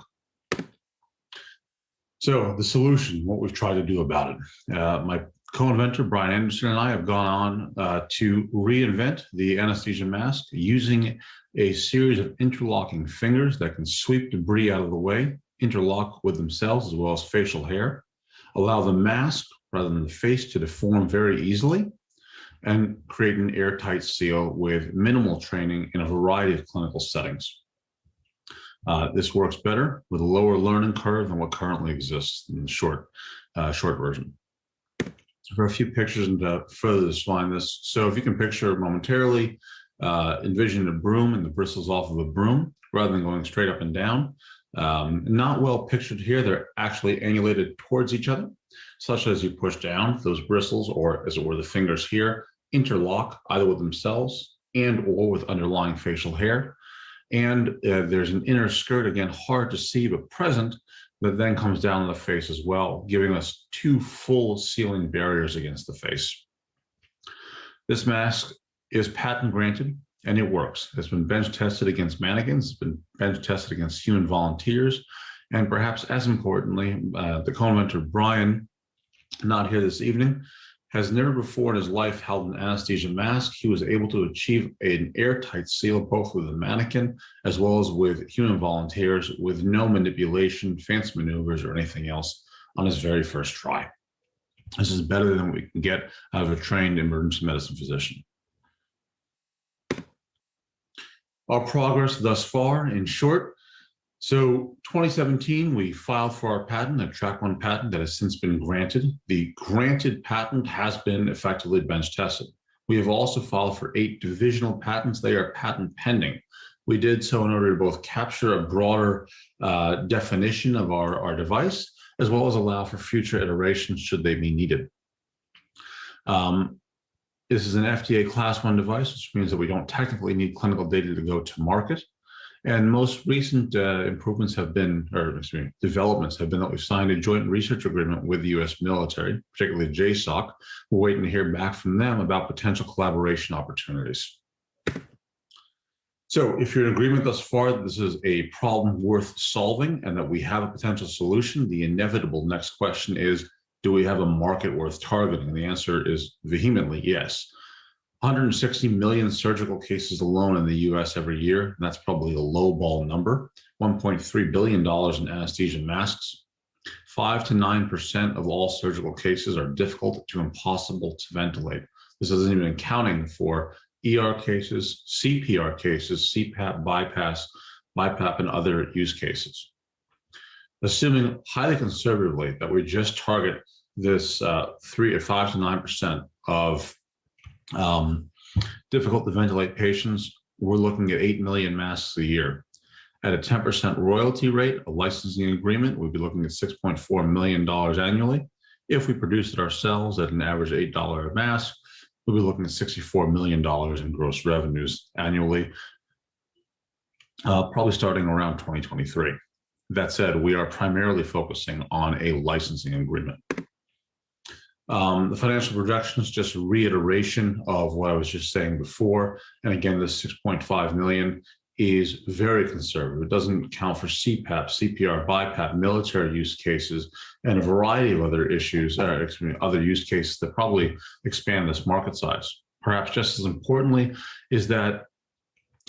So the solution, what we've tried to do about it. My co-inventor, Brian Anderson, and I have gone on to reinvent the anesthesia mask using a series of interlocking fingers that can sweep debris out of the way, interlock with themselves as well as facial hair, allow the mask rather than the face to deform very easily, and create an airtight seal with minimal training in a variety of clinical settings. This works better with a lower learning curve than what currently exists in the short version. For a few pictures and to further define this, so if you can picture momentarily, envision a broom and the bristles off of a broom rather than going straight up and down. Not well pictured here, they're actually angulated towards each other, such as you push down, those bristles, or as it were the fingers here, interlock either with themselves and or with underlying facial hair. And there's an inner skirt, again, hard to see but present, that then comes down the face as well, giving us two full sealing barriers against the face. This mask is patent granted and it works. It's been bench tested against mannequins, it's been bench tested against human volunteers, and perhaps as importantly, the co-inventor Brian, not here this evening, has never before in his life held an anesthesia mask. He was able to achieve an airtight seal both with a mannequin as well as with human volunteers with no manipulation, fancy maneuvers, or anything else on his very first try. This is better than we can get out of a trained emergency medicine physician. Our progress thus far, in short, so 2017, we filed for our patent, a Track 1 patent that has since been granted. The granted patent has been effectively bench tested. We have also filed for 8 divisional patents. They are patent pending. We did so in order to both capture a broader definition of our device, as well as allow for future iterations should they be needed. This is an FDA Class 1 device, which means that we don't technically need clinical data to go to market. And most recent developments have been that we've signed a joint research agreement with the U.S. military, particularly JSOC. We're waiting to hear back from them about potential collaboration opportunities. So if you're in agreement thus far that this is a problem worth solving and that we have a potential solution, the inevitable next question is, do we have a market worth targeting? And the answer is vehemently yes. 160 million surgical cases alone in the US every year, and that's probably a lowball number. $1.3 billion in anesthesia masks. 5 to 9% of all surgical cases are difficult to impossible to ventilate. This isn't even accounting for ER cases, CPR cases, CPAP, BiPAP, and other use cases. Assuming highly conservatively that we just target this 5 to 9% of difficult to ventilate patients, we're looking at 8 million masks a year. At a 10% royalty rate, a licensing agreement, we'd be looking at $6.4 million annually. If we produce it ourselves at an average $8 a mask, we'll be looking at $64 million in gross revenues annually, probably starting around 2023. That said, we are primarily focusing on a licensing agreement. The financial projections, just a reiteration of what I was just saying before. And again, this 6.5 million is very conservative. It doesn't account for CPAP, CPR, BiPAP, military use cases, and a variety of other issues, other use cases that probably expand this market size. Perhaps just as importantly is that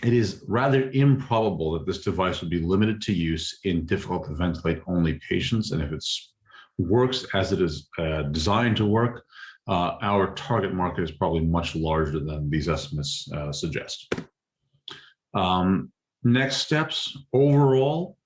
it is rather improbable that this device would be limited to use in difficult to ventilate only patients. And if it works as it is designed to work, our target market is probably much larger than these estimates suggest. Next steps overall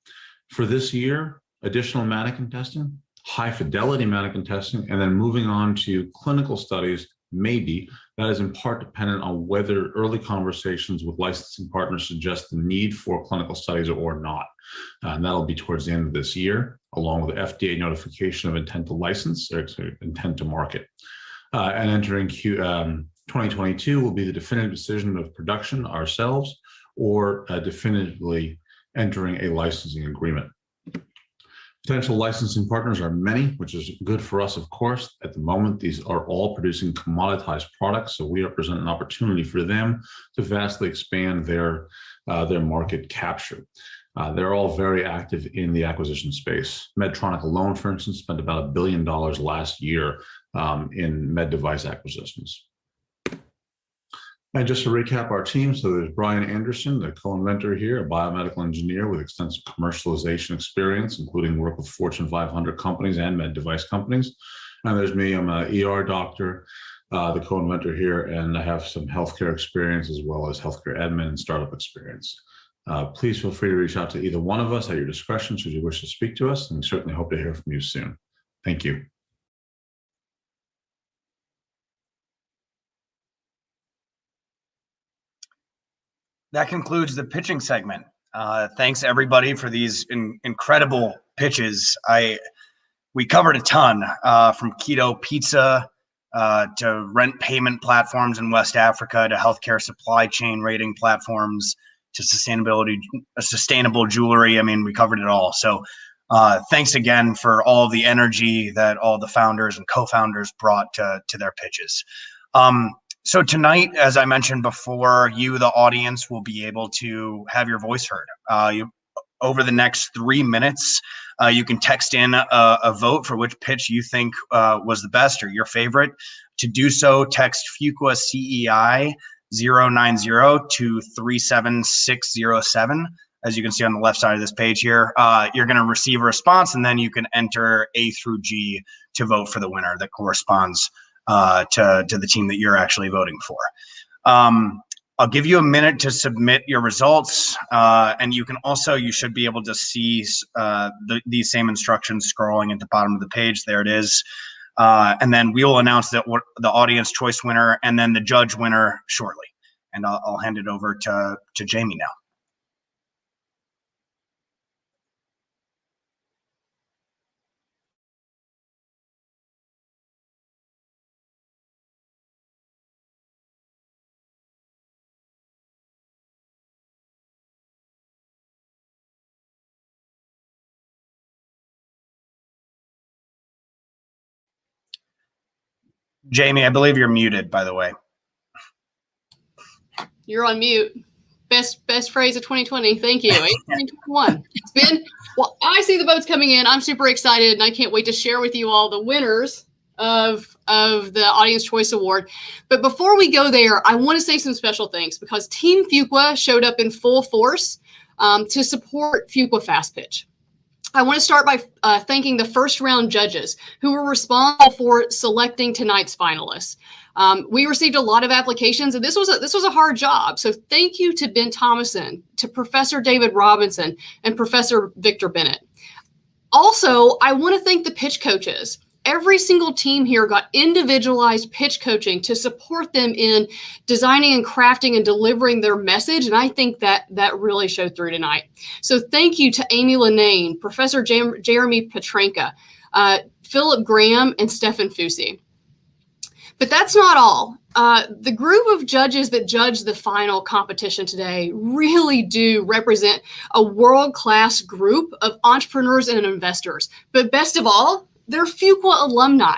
for this year, additional mannequin testing, high fidelity mannequin testing, and then moving on to clinical studies, maybe. That is in part dependent on whether early conversations with licensing partners suggest the need for clinical studies or not. And that'll be towards the end of this year, along with the FDA notification of intent to license or intent to market. And entering 2022 will be the definitive decision of production ourselves or definitively entering a licensing agreement. Potential licensing partners are many, which is good for us, of course. At the moment, these are all producing commoditized products, so we represent an opportunity for them to vastly expand their market capture. They're all very active in the acquisition space. Medtronic alone, for instance, spent about $1 billion last year in med device acquisitions. And just to recap our team, so there's Brian Anderson, the co-inventor here, a biomedical engineer with extensive commercialization experience, including work with Fortune 500 companies and med device companies. And there's me, I'm an ER doctor, the co-inventor here, and I have some healthcare experience as well as healthcare admin and startup experience. Please feel free to reach out to either one of us at your discretion should you wish to speak to us, and we certainly hope to hear from you soon. Thank you. That concludes the pitching segment. Thanks everybody for these incredible pitches. We covered a ton, from keto pizza to rent payment platforms in West Africa to healthcare supply chain rating platforms to sustainable jewelry. I mean, we covered it all. So thanks again for all the energy that all the founders and co-founders brought to their pitches. So tonight, as I mentioned before, you, the audience, will be able to have your voice heard. Over the next 3 minutes, you can text in a vote for which pitch you think was the best or your favorite. To do so, text Fuqua CEI 090 to 37607. As you can see on the left side of this page here, you're going to receive a response, and then you can enter A through G to vote for the winner that corresponds to the team that you're actually voting for. I'll give you a minute to submit your results, and you should be able to see these same instructions scrolling at the bottom of the page. There it is. And then we will announce the audience choice winner and then the judge winner shortly. And I'll hand it over to Jamie now. Jamie, I believe you're muted, by the way. You're on mute. Best phrase of 2020. Thank you. 2021. It's been, well, I see the votes coming in. I'm super excited, and I can't wait to share with you all the winners of the Audience Choice Award. But before we go there, I want to say some special thanks because Team Fuqua showed up in full force to support Fuqua Fast Pitch. I want to start by thanking the first round judges who were responsible for selecting tonight's finalists. We received a lot of applications, and this was a hard job. So thank you to Ben Thomason, to Professor David Robinson, and Professor Victor Bennett. Also, I want to thank the pitch coaches. Every single team here got individualized pitch coaching to support them in designing and crafting and delivering their message. And I think that really showed through tonight. So thank you to Amy Linane, Professor Jeremy Petranka, Philip Graham, and Stefan Fusi. But that's not all. The group of judges that judge the final competition today really do represent a world-class group of entrepreneurs and investors. But best of all, they're Fuqua alumni.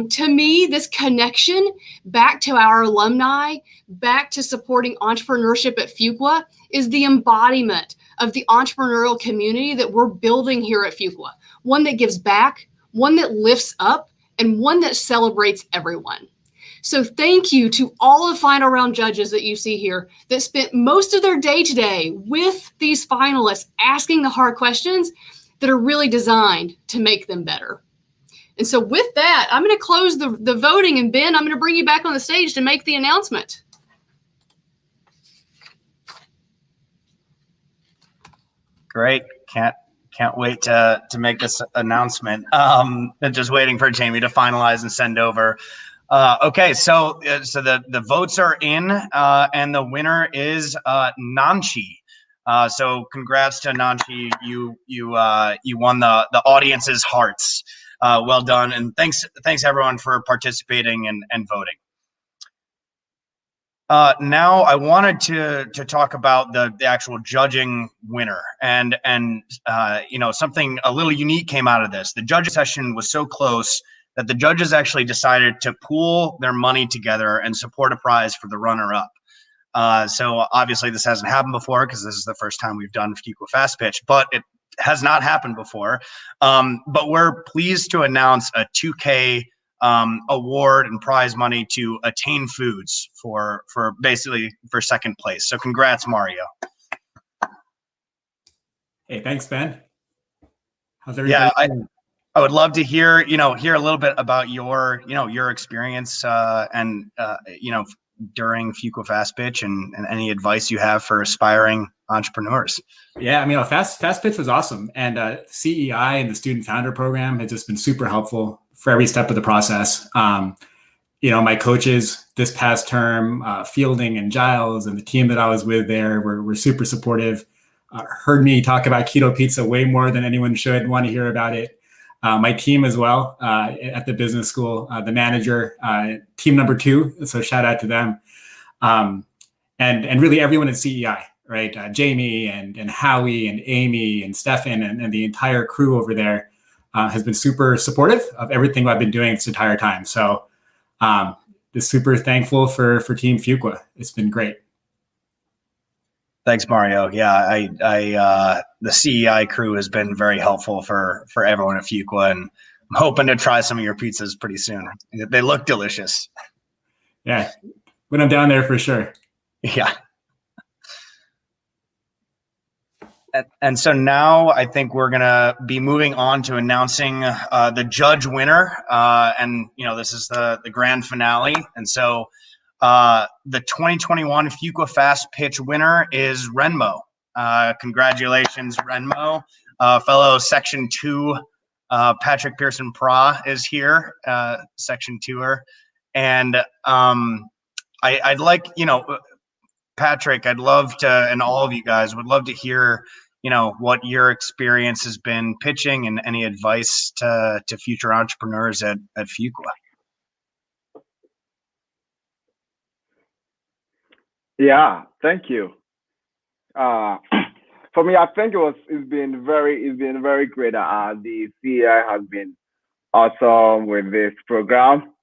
To me, this connection back to our alumni, back to supporting entrepreneurship at Fuqua, is the embodiment of the entrepreneurial community that we're building here at Fuqua. One that gives back, one that lifts up, and one that celebrates everyone. So thank you to all the final round judges that you see here that spent most of their day today with these finalists asking the hard questions that are really designed to make them better. And so with that, I'm going to close the voting, and Ben, I'm going to bring you back on the stage to make the announcement. Great. Can't wait to make this announcement. I'm just waiting for Jamie to finalize and send over. Okay, so the votes are in, and the winner is Nanchi. So congrats to Nanchi. You won the audience's hearts. Well done, and thanks everyone for participating and voting. Now I wanted to talk about the actual judging winner, and something a little unique came out of this. The judging session was so close that the judges actually decided to pool their money together and support a prize for the runner-up. So obviously this hasn't happened before because this is the first time we've done Fuqua Fast Pitch, but it has not happened before. But we're pleased to announce a $2K award and prize money to Attain Foods for second place. So congrats, Mario. Hey, thanks, Ben. How's everybody? Yeah, I would love to hear a little bit about your experience during Fuqua Fast Pitch and any advice you have for aspiring entrepreneurs. Yeah, I mean, Fast Pitch was awesome, and CEI and the Student Founder Program has just been super helpful for every step of the process. My coaches this past term, Fielding and Giles, and the team that I was with there were super supportive. Heard me talk about keto pizza way more than anyone should want to hear about it. My team as well at the business school, the manager, team number 2. So shout out to them. And really everyone at CEI, right? Jamie and Howie and Amy and Stefan and the entire crew over there has been super supportive of everything I've been doing this entire time. So just super thankful for Team Fuqua. It's been great. Thanks, Mario. Yeah, the CEI crew has been very helpful for everyone at Fuqua, and I'm hoping to try some of your pizzas pretty soon. They look delicious. Yeah, when I'm down there for sure. Yeah. And so now I think we're gonna be moving on to announcing the judge winner, and this is the grand finale, and so. The 2021 Fuqua Fast Pitch winner is Renmo. Congratulations, Renmo. Fellow Section 2 Patrick Pearson Pra is here, Section 2er. And I'd like, Patrick, I'd love to, and all of you guys would love to hear, what your experience has been pitching and any advice to future entrepreneurs at Fuqua. Yeah, thank you. For me, I think it's been very great. The CEI has been awesome with this program.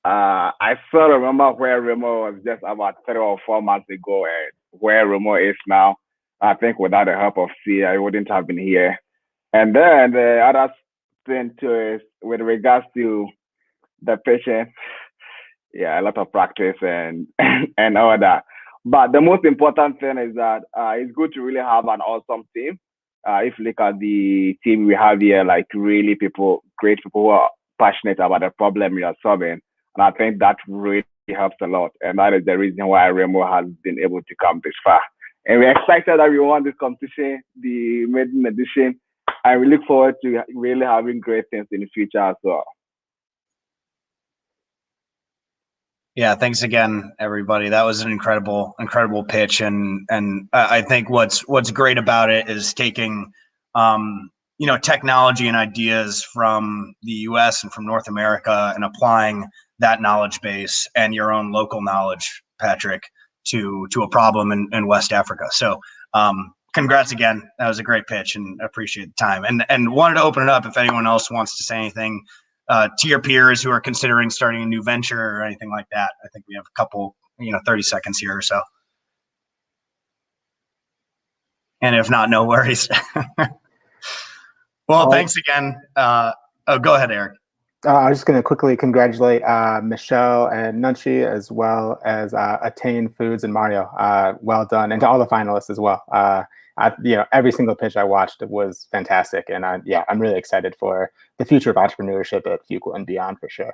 I still remember where Remo was just about 3 or 4 months ago and where Remo is now. I think without the help of C, I wouldn't have been here. And then the other thing too is with regards to the patient, yeah, a lot of practice and and all that. But the most important thing is that it's good to really have an awesome team. If you look at the team we have here, like really great people who are passionate about the problem you're solving. And I think that really helps a lot. And that is the reason why Remo has been able to come this far. And we're excited that we won this competition, the maiden edition. And we look forward to really having great things in the future as well. Yeah, thanks again, everybody. That was an incredible pitch, and I think what's great about it is taking, technology and ideas from the U.S. and from North America and applying that knowledge base and your own local knowledge, Patrick, to a problem in West Africa. So, congrats again. That was a great pitch, and appreciate the time. And wanted to open it up if anyone else wants to say anything to your peers who are considering starting a new venture or anything like that. I think we have a couple, 30 seconds here or so. And if not, no worries. Well, thanks again. Go ahead, Eric. I was just going to quickly congratulate Michelle and Nunchi, as well as Attain Foods and Mario. Well done. And to all the finalists as well. Every single pitch I watched was fantastic. And I'm really excited for the future of entrepreneurship at Fuqua and beyond for sure.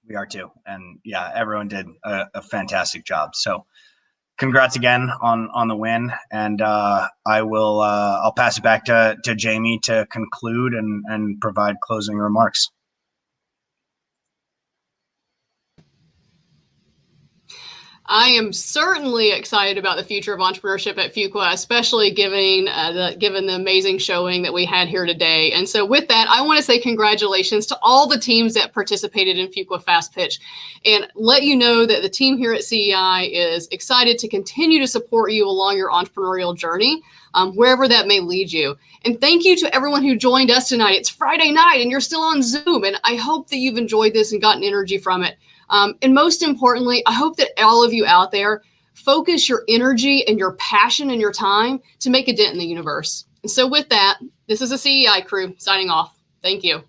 We are too. And yeah, everyone did a fantastic job. So congrats again on the win. And I'll pass it back to Jamie to conclude and provide closing remarks. I am certainly excited about the future of entrepreneurship at Fuqua, especially given the amazing showing that we had here today. And so with that, I want to say congratulations to all the teams that participated in Fuqua Fast Pitch and let you know that the team here at CEI is excited to continue to support you along your entrepreneurial journey, wherever that may lead you. And thank you to everyone who joined us tonight. It's Friday night and you're still on Zoom, and I hope that you've enjoyed this and gotten energy from it. And most importantly, I hope that all of you out there focus your energy and your passion and your time to make a dent in the universe. And so with that, this is the CEI crew signing off. Thank you.